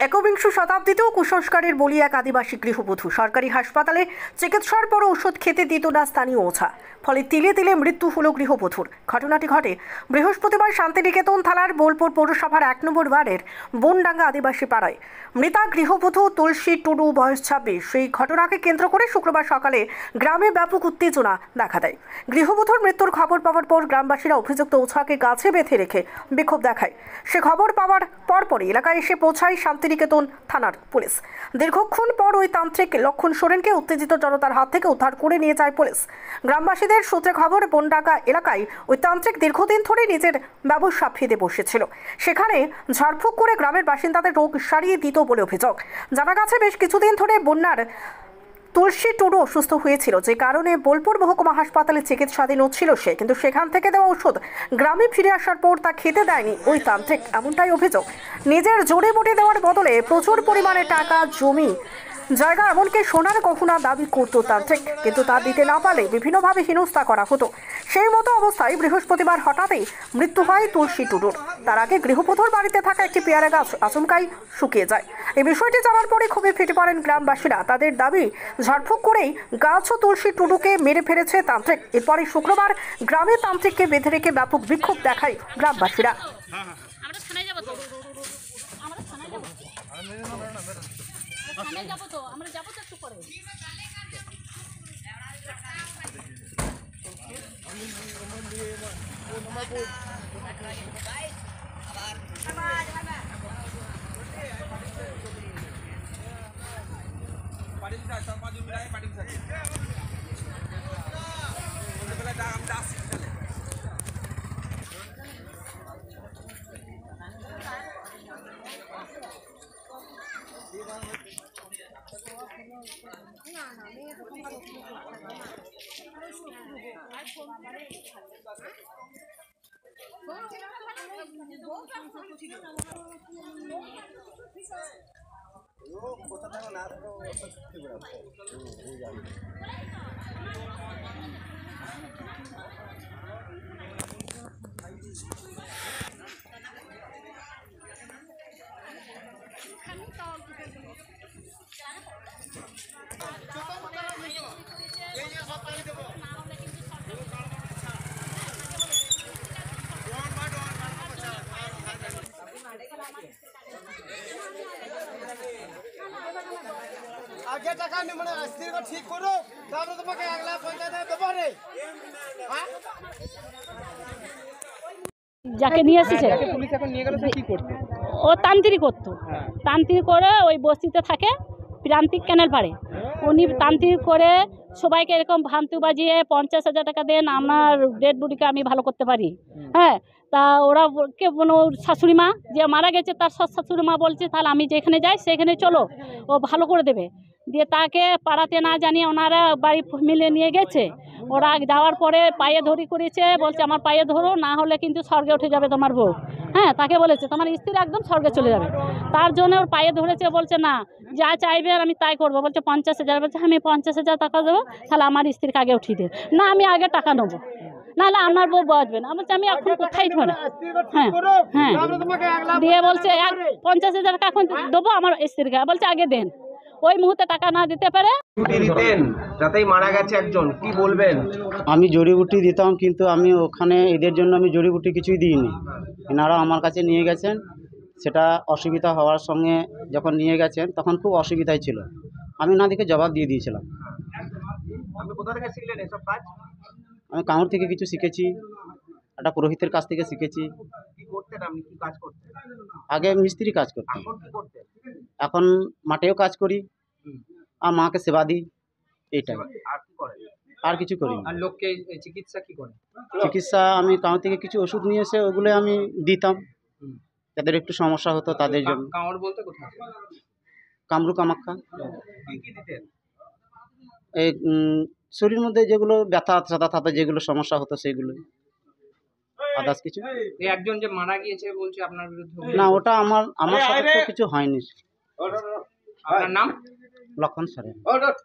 একবিংশ শতাব্দীতেও কুসংস্কারের বলি এক আদিবাসী গৃহবধূ। সরকারি হাসপাতালে চিকিৎসার পর ওষুধ খেতে দিত না স্থানীয় ওঝা, ফলে তিলে তিলে মৃত্যু হলো গৃহবধূর। ঘটনাটি ঘটে বৃহস্পতিবার শান্তিনিকেতন থানার বোলপুর পৌরসভার 1 নম্বর ওয়ার্ডের বনডাঙ্গা আদিবাসী পাড়ায়। মৃতা গৃহবধূ তুলসী টুডু, বয়স 26। সেই ঘটনাকে কেন্দ্র করে শুক্রবার সকালে গ্রামে ব্যাপক উত্তেজনা দেখা দেয়। গৃহবধূর মৃত্যুর খবর পাওয়ার পর গ্রামবাসীরা অভিযুক্ত ওঝাকে গাছে বেঁধে রেখে বিক্ষোভ দেখায়। সে খবর পাওয়ার পরপরই এলাকায় এসে পৌঁছায় শান্তিনিকেতন থানার পুলিশ। দীর্ঘক্ষণ পর ওই তান্ত্রিক লক্ষণ সোরেনকে উত্তেজিত জনতার হাত থেকে উদ্ধার করে নিয়ে যায় পুলিশ। গ্রামবাসীদের সূত্রে খবর, বনডাঙ্গা এলাকায় ওই তান্ত্রিক দীর্ঘদিন ধরে নিজের ব্যবসা ফেঁদে বসেছিল। সেখানে ঝাড়ফুঁক করে গ্রামের বাসিন্দাদের রোগ সারিয়ে দিত বলে অভিযোগ। জানা গেছে, বেশ কিছুদিন ধরে বন্যার তুলসী টুডু অসুস্থ হয়েছিল, যে কারণে বোলপুর মহকুমা হাসপাতালে চিকিৎসাধীন ছিল সে। কিন্তু সেখান থেকে দেওয়া ওষুধ গ্রামে ফিরে আসার পর তা খেতে দেয়নি ওই তান্ত্রিক, এমনটাই অভিযোগ। নিজের জোরে বুটি দেওয়ার বদলে প্রচুর পরিমাণে টাকা, জমি, জায়গা, এমনকি সোনার গহনা দাবি করত তান্ত্রিক, কিন্তু তা দিতে না পারলে বিভিন্নভাবে হেনস্থা করা হতো। সেই মতো অবস্থায় বৃহস্পতিবার হঠাৎই মৃত্যু হয় তুলসী টুডুর। তার আগে গৃহবধূর বাড়িতে থাকা একটি পেয়ারা গাছ আচমকাই শুকিয়ে যায়। এই বিষয়টি জানার পরে ক্ষোভে ফেটে পড়েন গ্রামবাসীরা। তাদের দাবি, ঝাড়ফুঁক করেই গাছ ও তুলসী টুডুকে মেরে ফেলেছে তান্ত্রিক। এরপরে শুক্রবার গ্রামে তান্ত্রিককে বেঁধে রেখে ব্যাপক বিক্ষোভ দেখায় গ্রামবাসীরা। আগে টাকা নি মানে স্থির করে ঠিক করো, তারপরে তোমাকে 1 লাখ পঞ্চায়েত দেবো রে। যাকে নিয়ে এসেছে পুলিশ এখন নিয়ে গেল, সে কি করতো? ও তান্ত্রিক করতো। তান্ত্রিক করে ওই বস্তিতে থাকে, প্রান্তিক ক্যানেল পাড়ে। উনি তান্ত্রিক করে সবাইকে এরকম ভান্তি বাজিয়ে 50,000 টাকা দেন, আমার ডেড বডিকে আমি ভালো করতে পারি। হ্যাঁ, তা ওরা কে কোনো শাশুড়ি মা যে মারা গেছে, তার শাশুড়ি মা বলছে তাহলে আমি যেখানে যাই সেখানে চলো, ও ভালো করে দেবে। দিয়ে তাকে পাড়াতে না জানিয়ে ওনারা বাড়ি মিলে নিয়ে গেছে। ওরা যাওয়ার পরে পায়ে ধরি করেছে, বলছে আমার পায়ে ধরো, না হলে কিন্তু স্বর্গে উঠে যাবে তোমার বউ। হ্যাঁ, তাকে বলেছে তোমার স্ত্রী একদম স্বর্গে চলে যাবে। তার জন্য ওর পায়ে ধরেছে, বলছে না যা চাইবে আমি তাই করবো। বলছে 50,000, বলছে আমি 50,000 টাকা দেবো, তাহলে আমার স্ত্রীকে আগে উঠিয়ে দেবে। না, আমি আগে টাকা নেবো, নাহলে আপনার বউ বাঁচবে না। বলছে আমি এখন কোথায় ধরে। হ্যাঁ হ্যাঁ, দিয়ে বলছে 50,000 টাকা এখন দেবো আমার স্ত্রীকে। বলছে আগে দেন। ওই মুহূর্তে টাকা না দিতে পারে দিতেন, যাতেই মারা গেছে একজন, কি বলবেন? আমি জড়িবুটি দিতাম, কিন্তু আমি ওখানে এদের জন্য আমি জড়িবুটি কিছুই দিইনি। এনারা আমার কাছে নিয়ে গেছেন, সেটা অসুবিধা হওয়ার সঙ্গে যখন নিয়ে গেছেন তখন খুব অসুবিধায় ছিল। আমি না দেখে জবাব দিয়ে দিয়েছিলাম। আপনি কোথা থেকে শিখলেন এসব কাজ? আমি কামড় থেকে কিছু শিখেছি, একটা পুরোহিতের কাছ থেকে শিখেছি। কি করতেন আপনি, কি কাজ করতেন? আগে মিস্ত্রি কাজ করতাম, এখন কি করতেন? এখন মাঠেও কাজ করি আর মাকে সেবা দিই, এইটাই। আর কি করেন? আর কিছু করি না। আর লোককে চিকিৎসা কি করেন? চিকিৎসা আমি কামড় থেকে কিছু ওষুধ নিয়ে এসে ওগুলো আমি দিতাম, যাদের একটু সমস্যা হতো তাদের জন্য। কামড় বলতে কোথায়? কামরু কামাখ্যা। কি কি দিতেন? এই শরীরের মধ্যে যেগুলো ব্যথা থাকে, যেগুলো সমস্যা হতো সেগুলো, আদার্স কিছু। এই একজন যে মারা গিয়েছে বলছে আপনার বিরুদ্ধে? না, ওটা আমার সাথে তো কিছু হয়নি। আপনার নাম? লক্ষণ সরেন।